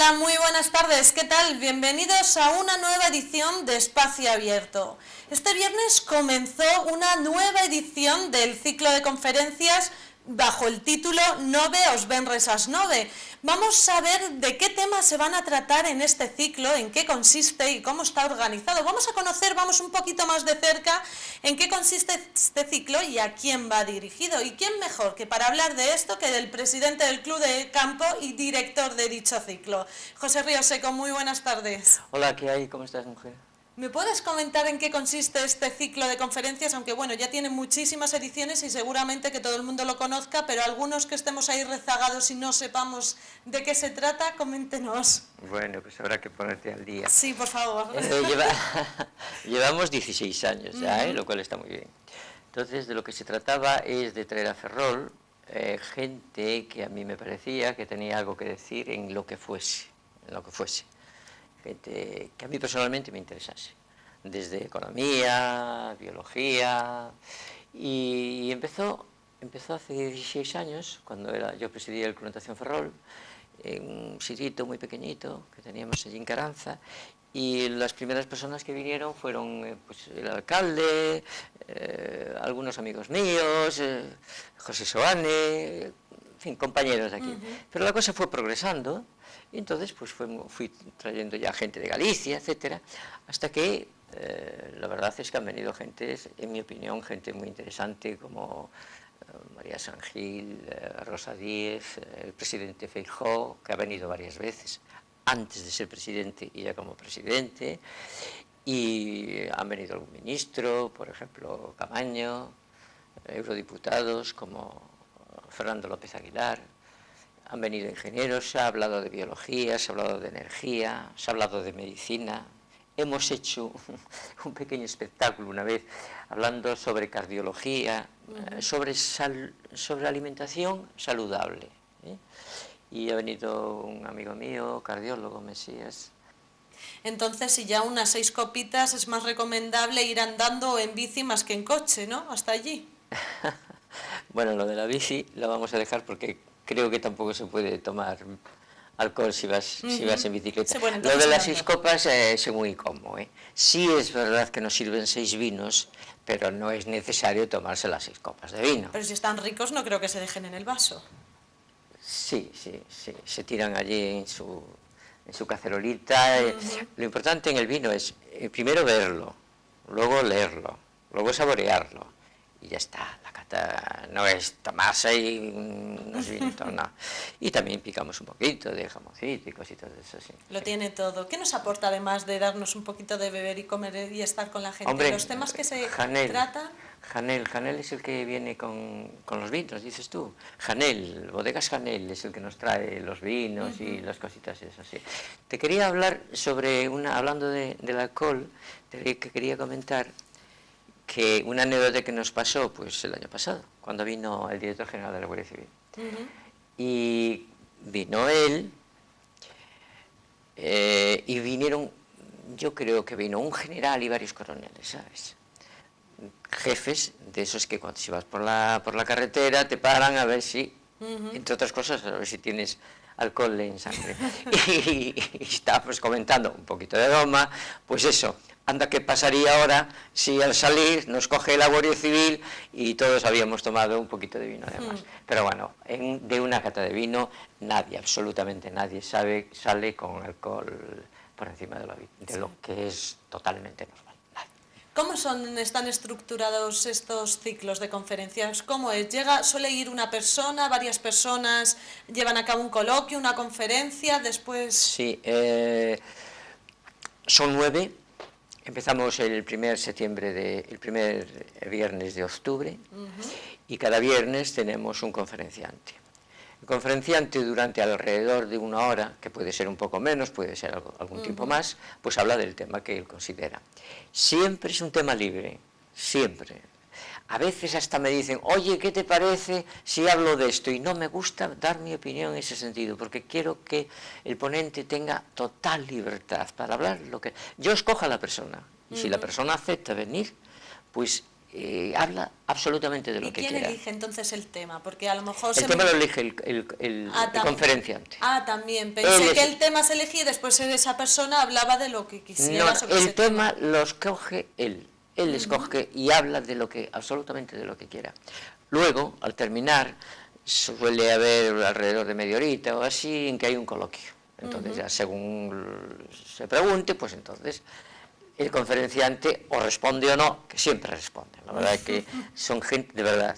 Hola, muy buenas tardes, ¿qué tal? Bienvenidos a una nueva edición de Espacio Abierto. Este viernes comenzó una nueva edición del ciclo de conferencias bajo el título Nove os venres ás nove. Vamos a ver de qué temas se van a tratar en este ciclo, en qué consiste y cómo está organizado. Vamos a conocer, vamos un poquito más de cerca, en qué consiste este ciclo y a quién va dirigido. ¿Y quién mejor que para hablar de esto que del presidente del Club de Campo y director de dicho ciclo? José Ríos Seco, muy buenas tardes. Hola, ¿qué hay? ¿Cómo estás, mujer? ¿Me puedes comentar en qué consiste este ciclo de conferencias? Aunque bueno, ya tiene muchísimas ediciones y seguramente que todo el mundo lo conozca, pero algunos que estemos ahí rezagados y no sepamos de qué se trata, coméntenos. Bueno, pues habrá que ponerte al día. Sí, por favor. Llevamos 16 años ya, lo cual está muy bien. Entonces, de lo que se trataba es de traer a Ferrol gente que a mí me parecía que tenía algo que decir en lo que fuese, gente que a mí personalmente me interesase, desde economía, biología, y empezó hace 16 años, cuando yo presidía el Club Natación Ferrol, en un sitio muy pequeñito que teníamos allí en Caranza, y las primeras personas que vinieron fueron pues, el alcalde, algunos amigos míos, José Soane, en fin, compañeros de aquí. Pero la cosa fue progresando, y entonces pues fui trayendo ya gente de Galicia, etcétera, hasta que la verdad es que han venido gentes, en mi opinión, gente muy interesante como María San Gil, Rosa Díez, el presidente Feijóo, que ha venido varias veces, antes de ser presidente y ya como presidente, y han venido algún ministro, por ejemplo Camaño, eurodiputados como Fernando López Aguilar, han venido ingenieros, se ha hablado de biología, se ha hablado de energía, se ha hablado de medicina. Hemos hecho un pequeño espectáculo una vez hablando sobre cardiología, sobre alimentación saludable. Y ha venido un amigo mío, cardiólogo, Mesías. Entonces, si ya unas 6 copitas, es más recomendable ir andando en bici más que en coche, ¿no? Hasta allí. Bueno, lo de la bici lo vamos a dejar porque creo que tampoco se puede tomar alcohol si vas en bicicleta. Sí, bueno, lo de las 6 copas es muy incómodo. Sí es verdad que nos sirven 6 vinos, pero no es necesario tomarse las 6 copas de vino. Pero si están ricos no creo que se dejen en el vaso. Sí, se tiran allí en su cacerolita. Lo importante en el vino es primero verlo, luego leerlo, luego saborearlo y ya está. La cata no es tomarse y unos vinitos, no. Y también picamos un poquito de jamoncito y cositas de eso, sí. Lo tiene todo. ¿Qué nos aporta además de darnos un poquito de beber y comer y estar con la gente? Hombre, los temas que se tratan. Janel es el que viene con los vinos, dices tú. Janel, Bodegas Janel es el que nos trae los vinos y las cositas esas, sí. Te quería hablar sobre hablando del alcohol, que quería comentar que una anécdota que nos pasó pues el año pasado, cuando vino el director general de la Guardia Civil. Y vino él, y vinieron, yo creo que vino un general y varios coroneles, ¿sabes? Jefes de esos que cuando si vas por la carretera te paran a ver si, entre otras cosas, a ver si tienes alcohol en sangre. Y estábamos comentando un poquito de broma, pues eso, anda que pasaría ahora si al salir nos coge la Guardia Civil y todos habíamos tomado un poquito de vino además. Pero bueno, de una cata de vino nadie, absolutamente nadie sale con alcohol por encima de lo que es totalmente normal. ¿Cómo están estructurados estos ciclos de conferencias? ¿Cómo es? ¿Suele ir una persona, varias personas, llevan a cabo un coloquio, una conferencia, después...? Sí, son 9, empezamos el primer viernes de octubre, y cada viernes tenemos un conferenciante. El conferenciante durante alrededor de 1 hora, que puede ser un poco menos, puede ser algún tiempo más, pues habla del tema que él considera. Siempre es un tema libre, siempre. A veces hasta me dicen, oye, ¿qué te parece si hablo de esto? Y no me gusta dar mi opinión en ese sentido, porque quiero que el ponente tenga total libertad para hablar lo que... Yo escojo a la persona, y si la persona acepta venir, pues habla absolutamente de lo que quiera. ¿Y quién elige entonces el tema? Porque a lo mejor... El tema lo elige el conferenciante. También. Pensé que el tema se elegía y después esa persona hablaba de lo que quisiera sobre ese tema. El tema lo escoge él. Él escoge y habla de absolutamente de lo que quiera. Luego, al terminar, suele haber alrededor de media horita o así en que hay un coloquio. Entonces, ya según se pregunte, pues entonces el conferenciante o responde o no, que siempre responde. La verdad es que son gente de verdad,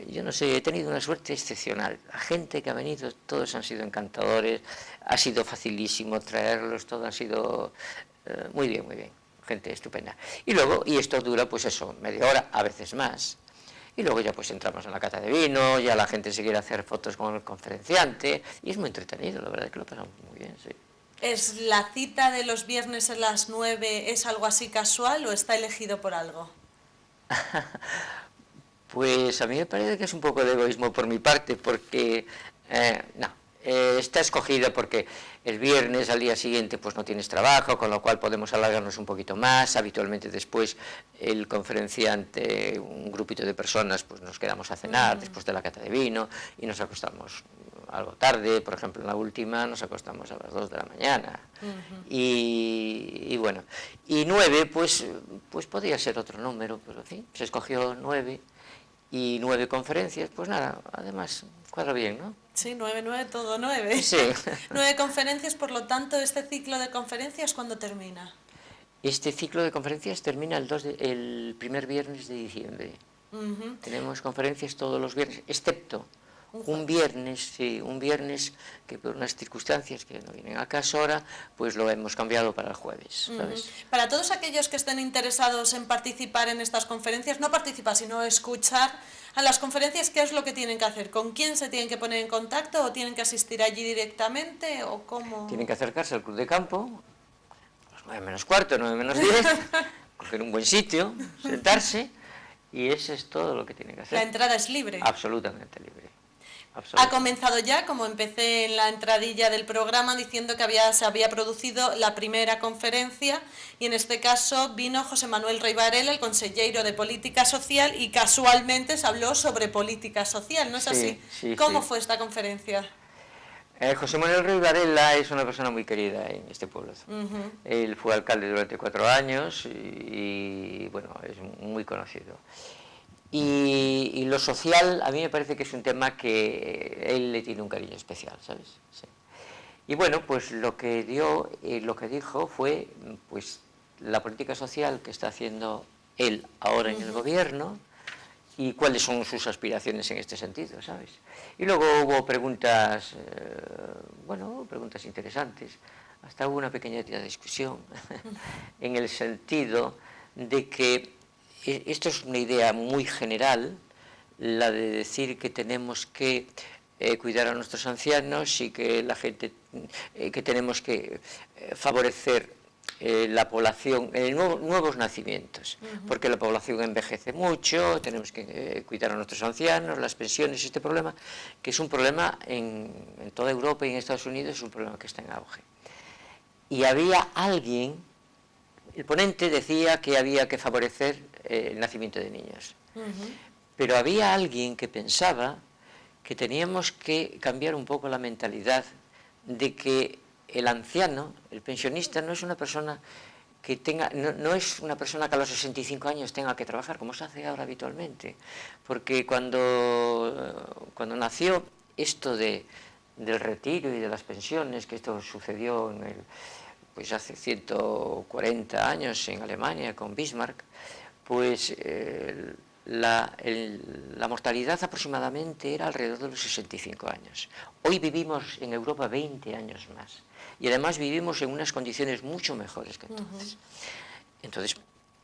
yo no sé, he tenido una suerte excepcional. La gente que ha venido, todos han sido encantadores, ha sido facilísimo traerlos, todo ha sido muy bien, gente estupenda. Y luego, y esto dura pues eso, media hora, a veces más. Y luego ya pues entramos en la cata de vino, ya la gente se quiere hacer fotos con el conferenciante, y es muy entretenido, la verdad es que lo pasamos muy bien, sí. ¿Es la cita de los viernes a las 9, es algo así casual o está elegido por algo? Pues a mí me parece que es un poco de egoísmo por mi parte, porque está escogida porque el viernes al día siguiente pues no tienes trabajo, con lo cual podemos alargarnos un poquito más. Habitualmente después el conferenciante, un grupito de personas, pues nos quedamos a cenar después de la cata de vino y nos acostamos algo tarde. Por ejemplo, en la última nos acostamos a las 2 de la mañana. Y bueno, y 9 pues podría ser otro número, pero en fin, se escogió 9 y 9 conferencias, pues nada, además cuadra bien, ¿no? Sí, 9, todo 9. Sí. 9 conferencias, por lo tanto, ¿este ciclo de conferencias cuándo termina? Este ciclo de conferencias termina el primer viernes de diciembre. Tenemos conferencias todos los viernes, excepto un viernes que por unas circunstancias que no vienen a caso ahora, pues lo hemos cambiado para el jueves, ¿sabes? Para todos aquellos que estén interesados en participar en estas conferencias, no participar, sino escuchar a las conferencias, ¿qué es lo que tienen que hacer? ¿Con quién se tienen que poner en contacto o tienen que asistir allí directamente o cómo? Tienen que acercarse al club de campo, a las 9 menos cuarto, 9 menos 10, coger un buen sitio, sentarse, y eso es todo lo que tienen que hacer. ¿La entrada es libre? Absolutamente libre. Ha comenzado ya, como empecé en la entradilla del programa diciendo que se había producido la primera conferencia y en este caso vino José Manuel Rey Varela, el consejero de Política Social, y casualmente se habló sobre política social, ¿no es así? Sí, ¿Cómo fue esta conferencia? José Manuel Rey Varela es una persona muy querida en este pueblo. Él fue alcalde durante 4 años y bueno, es muy conocido. Y lo social, a mí me parece que es un tema que él le tiene un cariño especial, ¿sabes? Sí. Y bueno, pues lo que dijo fue pues la política social que está haciendo él ahora en el gobierno y cuáles son sus aspiraciones en este sentido, ¿sabes? Y luego hubo preguntas, preguntas interesantes. Hasta hubo una pequeña discusión en el sentido de que esto es una idea muy general, la de decir que tenemos que cuidar a nuestros ancianos y que la gente, que tenemos que favorecer la población, nuevos nacimientos, porque la población envejece mucho, tenemos que cuidar a nuestros ancianos, las pensiones, este problema, que es un problema en toda Europa y en Estados Unidos, es un problema que está en auge. Y había alguien, el ponente decía que había que favorecer el nacimiento de niños, pero había alguien que pensaba que teníamos que cambiar un poco la mentalidad de que el anciano, el pensionista, no es una persona que tenga, no es una persona que a los 65 años tenga que trabajar, como se hace ahora habitualmente, porque cuando nació esto del retiro y de las pensiones, que esto sucedió pues hace 140 años en Alemania con Bismarck, pues la mortalidad aproximadamente era alrededor de los 65 años. Hoy vivimos en Europa 20 años más y además vivimos en unas condiciones mucho mejores que entonces. Entonces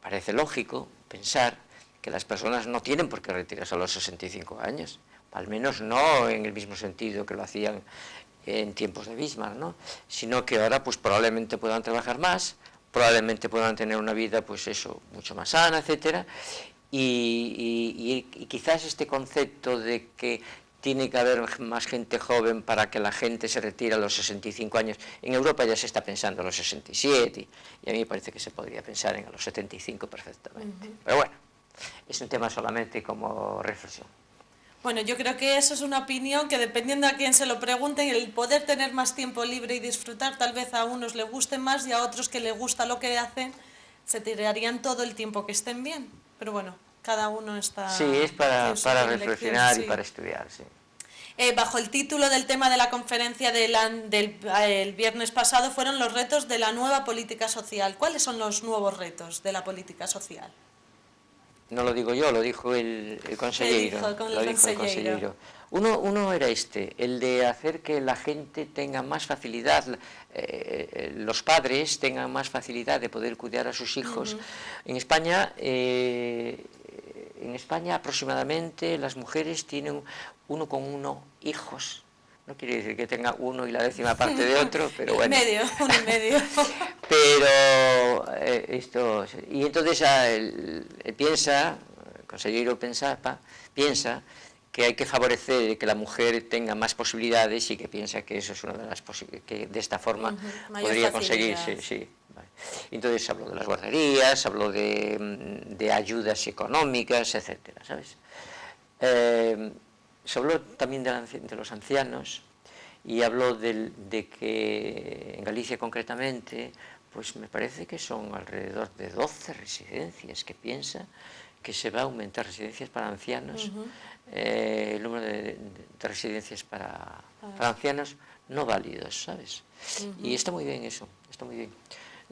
parece lógico pensar que las personas no tienen por qué retirarse a los 65 años, al menos no en el mismo sentido que lo hacían en tiempos de Bismarck, ¿no? Sino que ahora pues probablemente puedan trabajar más, probablemente puedan tener una vida pues eso, mucho más sana, etcétera, y quizás este concepto de que tiene que haber más gente joven para que la gente se retire a los 65 años, en Europa ya se está pensando a los 67, y a mí me parece que se podría pensar en a los 75 perfectamente. Pero bueno, es un tema solamente como reflexión. Bueno, yo creo que eso es una opinión que dependiendo a quién se lo pregunten, el poder tener más tiempo libre y disfrutar, tal vez a unos les guste más y a otros que les gusta lo que hacen, se tirarían todo el tiempo que estén bien. Pero bueno, cada uno está... Sí, es para reflexionar sí. Y para estudiar, sí. Bajo el título del tema de la conferencia del viernes pasado fueron los retos de la nueva política social. ¿Cuáles son los nuevos retos de la política social? No lo digo yo, lo dijo el consejero. Lo dijo el consejero. Uno era el de hacer que la gente tenga más facilidad, los padres tengan más facilidad de poder cuidar a sus hijos. En España aproximadamente las mujeres tienen 1,1 hijos. No quiere decir que tenga uno y la décima parte de otro, pero bueno. Uno y medio. Pero y entonces el consejero piensa que hay que favorecer que la mujer tenga más posibilidades y que piensa que eso es una de las posibilidades, que de esta forma podría conseguirse. Sí. Vale. Entonces habló de las guarderías, habló de ayudas económicas, etcétera, ¿sabes? Se habló también de los ancianos y habló de que en Galicia concretamente, pues me parece que son alrededor de 12 residencias que piensa que se va a aumentar residencias para ancianos, el número de residencias para ancianos no válidos, ¿sabes? Y está muy bien eso, está muy bien.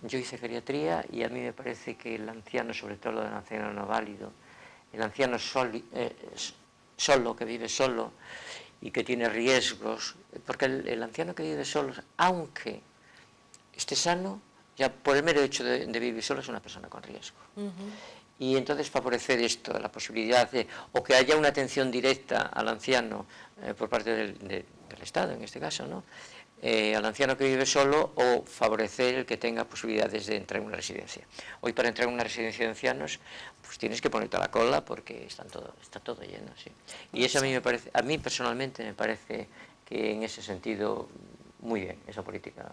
Yo hice geriatría y a mí me parece que el anciano, sobre todo el anciano no válido, el anciano solo, que vive solo y que tiene riesgos, porque el anciano que vive solo, aunque esté sano, ya por el mero hecho de vivir solo es una persona con riesgo. Y entonces favorecer esto, la posibilidad o que haya una atención directa al anciano por parte del Estado, en este caso, ¿no? Al anciano que vive solo, o favorecer el que tenga posibilidades de entrar en una residencia. Hoy para entrar en una residencia de ancianos, pues tienes que ponerte a la cola porque está todo lleno, sí. Y eso a mí personalmente me parece que en ese sentido muy bien, esa política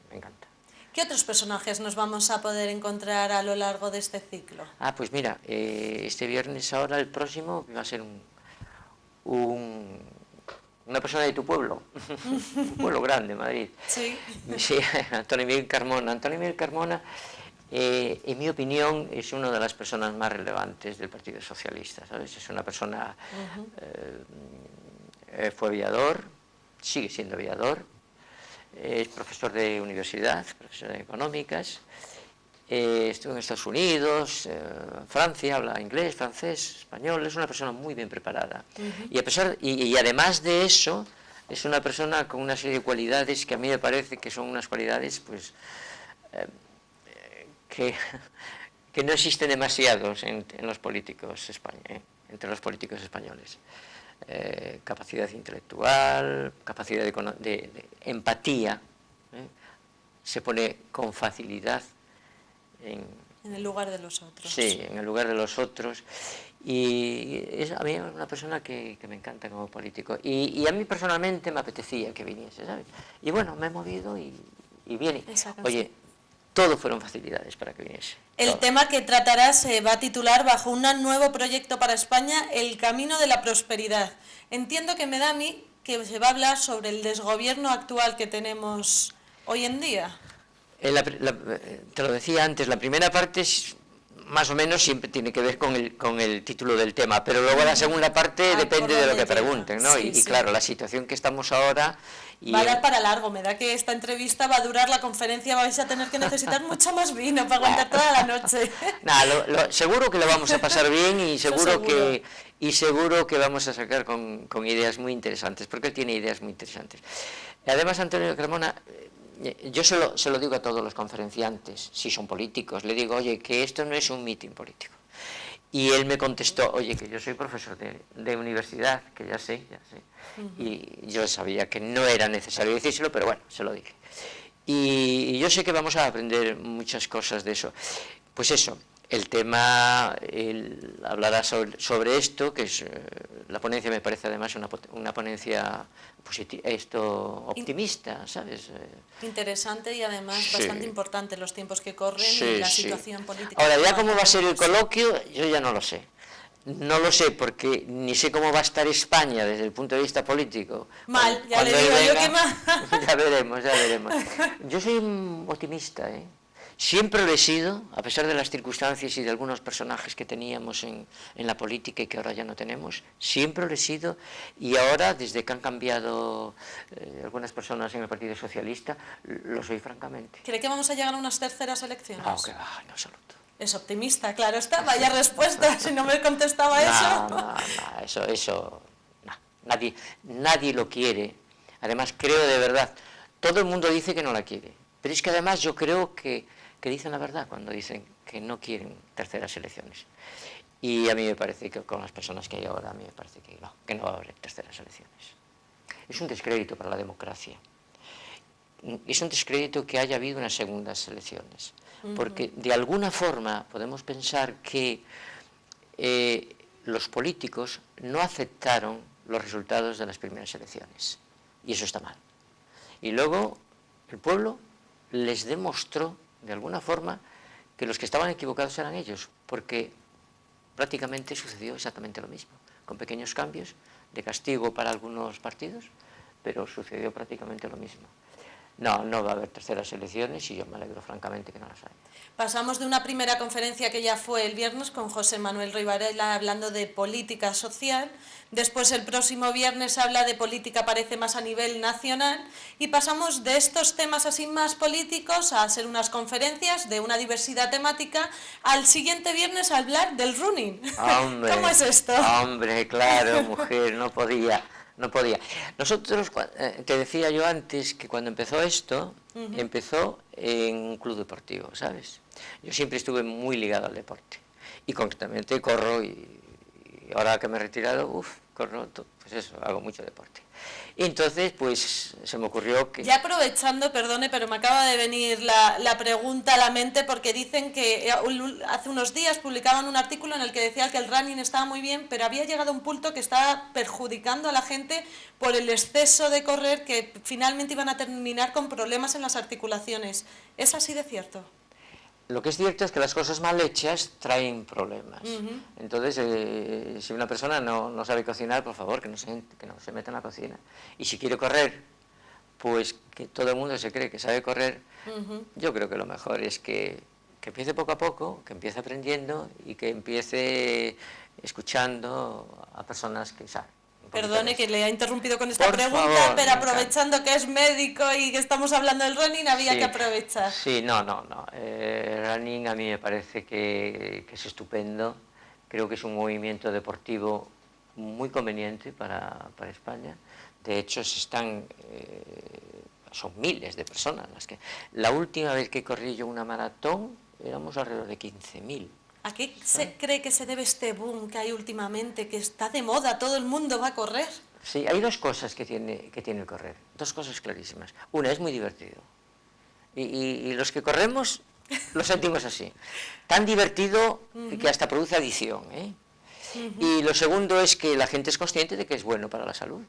me encanta. ¿Qué otros personajes nos vamos a poder encontrar a lo largo de este ciclo? Pues mira, este viernes ahora, el próximo, va a ser una persona de tu pueblo, un pueblo grande, Madrid. Sí. Sí, Antonio Miguel Carmona. Antonio Miguel Carmona, en mi opinión, es una de las personas más relevantes del Partido Socialista, ¿sabes? Es una persona, fue aviador, sigue siendo aviador, es profesor de universidad, profesor de económicas, estuvo en Estados Unidos, Francia, habla inglés, francés, español, es una persona muy bien preparada. Y además de eso, es una persona con una serie de cualidades que a mí me parece que son unas cualidades pues que no existen demasiados en los políticos entre los políticos españoles. Capacidad intelectual, capacidad de empatía, se pone con facilidad en el lugar de los otros. Sí, en el lugar de los otros. Y a mí es una persona que me encanta como político. Y a mí personalmente me apetecía que viniese, ¿sabes? Y bueno, me he movido y viene. Oye, todo fueron facilidades para que viniese. El tema que tratarás se va a titular bajo un nuevo proyecto para España, El camino de la prosperidad. Entiendo que me da a mí que se va a hablar sobre el desgobierno actual que tenemos hoy en día. Te lo decía antes, la primera parte es, más o menos siempre tiene que ver con el título del tema, pero luego la segunda parte depende de lo que pregunten, ¿no? Sí, y claro, la situación que estamos ahora... Va a dar para largo, me da que esta entrevista va a durar la conferencia, vais a tener que necesitar mucho más vino para aguantar toda la noche. Seguro que lo vamos a pasar bien y seguro que vamos a sacar con ideas muy interesantes, porque él tiene ideas muy interesantes. Además, Antonio Carmona... Yo se lo digo a todos los conferenciantes, si son políticos, le digo, oye, que esto no es un mitin político. Y él me contestó, oye, que yo soy profesor de universidad, que ya sé. Y yo sabía que no era necesario decírselo, pero bueno, se lo dije. Y yo sé que vamos a aprender muchas cosas de eso. Pues eso, el tema, hablará sobre esto, que es la ponencia me parece además una ponencia optimista, ¿sabes? Interesante y además sí, bastante importante los tiempos que corren sí, y la sí. situación política. Ahora, ya cómo va a ser el coloquio, yo ya no lo sé. No lo sé, porque ni sé cómo va a estar España desde el punto de vista político. Mal, ya le digo yo que mal. Ya veremos, ya veremos. Yo soy un optimista, ¿eh? Siempre lo he sido, a pesar de las circunstancias y de algunos personajes que teníamos en la política y que ahora ya no tenemos, siempre lo he sido, y ahora, desde que han cambiado algunas personas en el Partido Socialista, lo soy francamente. ¿Cree que vamos a llegar a unas terceras elecciones? No, que va, en absoluto. Es optimista, claro está, vaya respuesta, si no me contestaba eso. No, eso, no. Nadie lo quiere. Además, creo de verdad, todo el mundo dice que no la quiere, pero es que además yo creo que dicen la verdad cuando dicen que no quieren terceras elecciones. Y a mí me parece que con las personas que hay ahora, a mí me parece que no va a haber terceras elecciones. Es un descrédito para la democracia. Es un descrédito que haya habido unas segundas elecciones, porque de alguna forma podemos pensar que los políticos no aceptaron los resultados de las primeras elecciones, y eso está mal. Y luego el pueblo les demostró, de alguna forma, que los que estaban equivocados eran ellos, porque prácticamente sucedió exactamente lo mismo, con pequeños cambios de castigo para algunos partidos, pero sucedió prácticamente lo mismo. No va a haber terceras elecciones y yo me alegro francamente que no las haya. Pasamos de una primera conferencia que ya fue el viernes con José Manuel Ruiz Varela hablando de política social, después el próximo viernes habla de política parece más a nivel nacional y pasamos de estos temas así más políticos a hacer unas conferencias de una diversidad temática al siguiente viernes a hablar del running. Hombre, ¿Cómo es esto? Hombre, claro, mujer, no podía. Nosotros, te decía yo antes que cuando empezó esto, empezó en un club deportivo, ¿sabes? Yo siempre estuve muy ligado al deporte y concretamente corro y ahora que me he retirado, corro, pues eso, hago mucho deporte. Y entonces, pues, se me ocurrió que... Ya aprovechando, perdone, pero me acaba de venir la pregunta a la mente porque dicen que hace unos días publicaban un artículo en el que decía que el running estaba muy bien, pero había llegado a un punto que estaba perjudicando a la gente por el exceso de correr, que finalmente iban a terminar con problemas en las articulaciones. ¿Es así de cierto? Lo que es cierto es que las cosas mal hechas traen problemas. Entonces, si una persona no sabe cocinar, por favor, que no se meta en la cocina. Y si quiere correr, pues que todo el mundo se cree que sabe correr. Yo creo que lo mejor es que empiece poco a poco, que empiece aprendiendo y que empiece escuchando a personas que saben. Perdone que le ha interrumpido con esta pregunta, favor, pero aprovechando que es médico y que estamos hablando del running, había que aprovechar. Sí, no. Running a mí me parece que es estupendo. Creo que es un movimiento deportivo muy conveniente para España. De hecho, son miles de personas las que... La última vez que corrí yo una maratón éramos alrededor de 15.000. ¿A qué se cree que se debe este boom que hay últimamente, que está de moda, todo el mundo va a correr? Sí, hay dos cosas que tiene el correr, dos cosas clarísimas. Una, es muy divertido. Y los que corremos lo sentimos así. Tan divertido que hasta produce adicción, ¿eh? Y lo segundo es que la gente es consciente de que es bueno para la salud.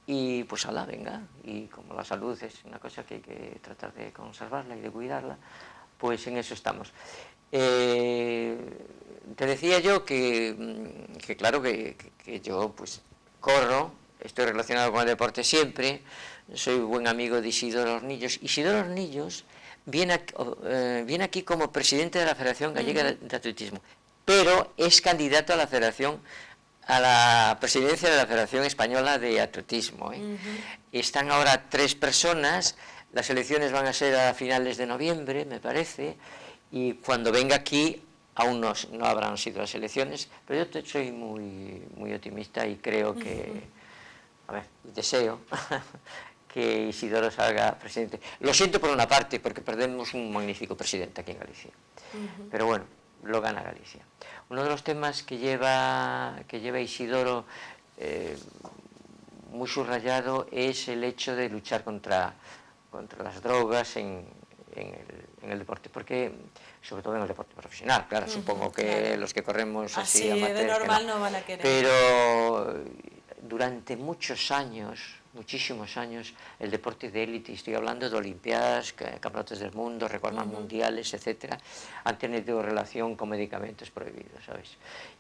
Y pues ala, venga. Y como la salud es una cosa que hay que tratar de conservarla y de cuidarla, pues en eso estamos. Te decía yo que claro que yo pues corro, estoy relacionado con el deporte siempre, soy buen amigo de Isidoro Hornillos. Isidoro Hornillos viene aquí como presidente de la Federación Gallega de Atletismo, pero es candidato a la presidencia de la Federación Española de Atletismo. Están ahora 3 personas, las elecciones van a ser a finales de noviembre, me parece. Y cuando venga aquí, aún no habrán sido las elecciones, pero yo soy muy optimista y creo que, deseo que Isidoro salga presidente. Lo siento por una parte, porque perdemos un magnífico presidente aquí en Galicia, pero bueno, lo gana Galicia. Uno de los temas que lleva Isidoro muy subrayado es el hecho de luchar contra las drogas en en el deporte, porque sobre todo en el deporte profesional, claro, supongo que claro. los que corremos así Así de normal no van a querer. Pero durante muchos años, muchísimos años, el deporte de élite, estoy hablando de olimpiadas, campeonatos del mundo, récords mundiales, etcétera, han tenido relación con medicamentos prohibidos, ¿sabes?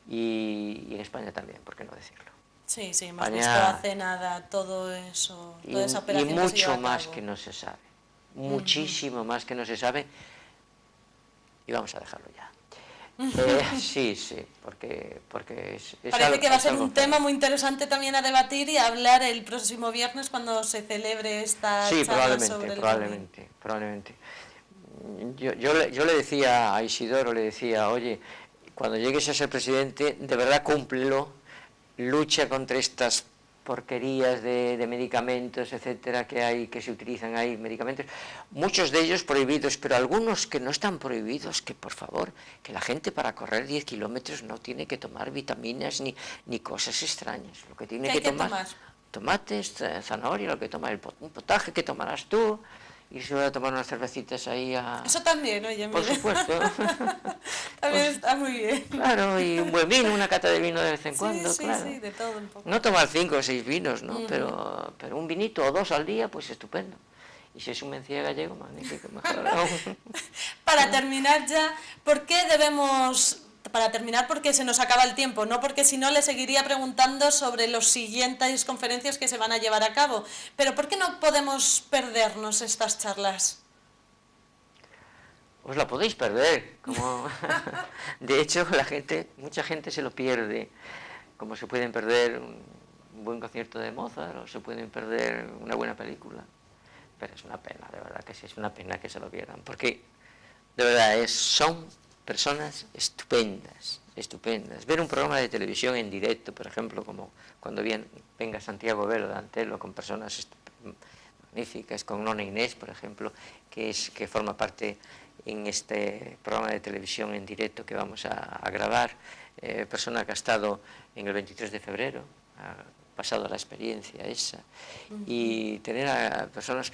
Y en España también, ¿por qué no decirlo? Sí, sí, hemos España, visto hace nada todo eso, toda esa operación y que se lleva mucho a más cabo. que no se sabe, muchísimo más que no se sabe, y vamos a dejarlo ya. Sí, porque Parece que va a ser un tema claro. muy interesante también a debatir y a hablar el próximo viernes cuando se celebre esta Sí, charla sobre el probablemente. Yo le decía a Isidoro, le decía, oye, cuando llegues a ser presidente, de verdad cúmplelo, lucha contra estas porquerías de medicamentos, etcétera, que hay, que se utilizan ahí, medicamentos, muchos de ellos prohibidos, pero algunos que no están prohibidos, que por favor, que la gente para correr 10 kilómetros no tiene que tomar vitaminas ni cosas extrañas, lo que tiene ¿Qué hay que que tomar, tomates, zanahoria, lo que toma un potaje que tomarás tú, y se va a tomar unas cervecitas ahí a... Eso también, oye, Por mire. supuesto. También Pues, está muy bien. claro, y un buen vino, una cata de vino de vez en cuando, Sí, claro. sí, de todo un poco. No tomar 5 o 6 vinos, ¿no? Pero un vinito o 2 al día, pues estupendo. Y si es un mencía gallego, magnífico, mejor aún. Para terminar ya, ¿por qué debemos... Para terminar, porque se nos acaba el tiempo, no porque si no le seguiría preguntando sobre las siguientes conferencias que se van a llevar a cabo. Pero ¿por qué no podemos perdernos estas charlas? Os la podéis perder, como... De hecho, mucha gente se lo pierde, como se pueden perder un buen concierto de Mozart o se pueden perder una buena película. Pero es una pena, de verdad que sí, es una pena que se lo pierdan, porque de verdad son personas estupendas. Ver un programa de televisión en directo, por ejemplo, como cuando venga Santiago Velo de Antelo, con personas magníficas, con Nona Inés, por ejemplo, que forma parte en este programa de televisión en directo que vamos a grabar, persona que ha estado en el 23 de febrero, ha pasado la experiencia esa, y tener a personas,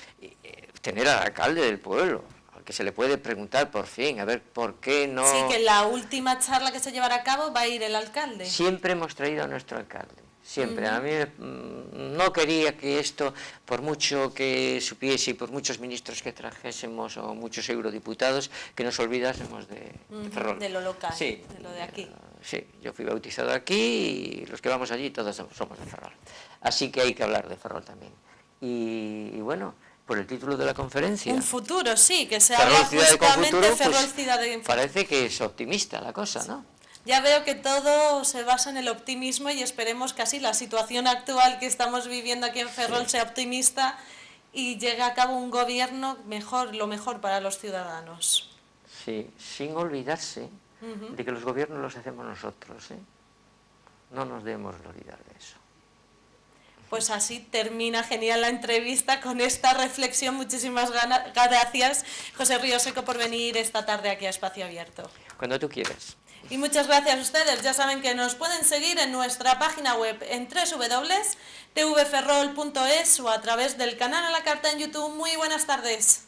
tener al alcalde del pueblo, al que se le puede preguntar por fin, a ver por qué no... Sí, que la última charla que se llevará a cabo va a ir el alcalde. Siempre hemos traído a nuestro alcalde. Siempre. A mí no quería que esto, por mucho que supiese y por muchos ministros que trajésemos o muchos eurodiputados, que nos olvidásemos de Ferrol. De lo local, sí, de lo de aquí. Sí, yo fui bautizado aquí y los que vamos allí todos somos de Ferrol. Así que hay que hablar de Ferrol también. Y bueno, por el título de la conferencia... Un futuro, sí, que se Ferrol, habla ciudad justamente futuro, Ferrol, pues, ciudad de... parece que es optimista la cosa, ¿no? Ya veo que todo se basa en el optimismo y esperemos que así la situación actual que estamos viviendo aquí en Ferrol sea optimista y llegue a cabo un gobierno mejor, lo mejor para los ciudadanos. Sí, sin olvidarse de que los gobiernos los hacemos nosotros, ¿eh? No nos debemos olvidar de eso. Pues así termina genial la entrevista con esta reflexión. Muchísimas gracias, José Río-Seco, por venir esta tarde aquí a Espacio Abierto. Cuando tú quieras. Y muchas gracias a ustedes. Ya saben que nos pueden seguir en nuestra página web en www.tvferrol.es o a través del canal a la carta en YouTube. Muy buenas tardes.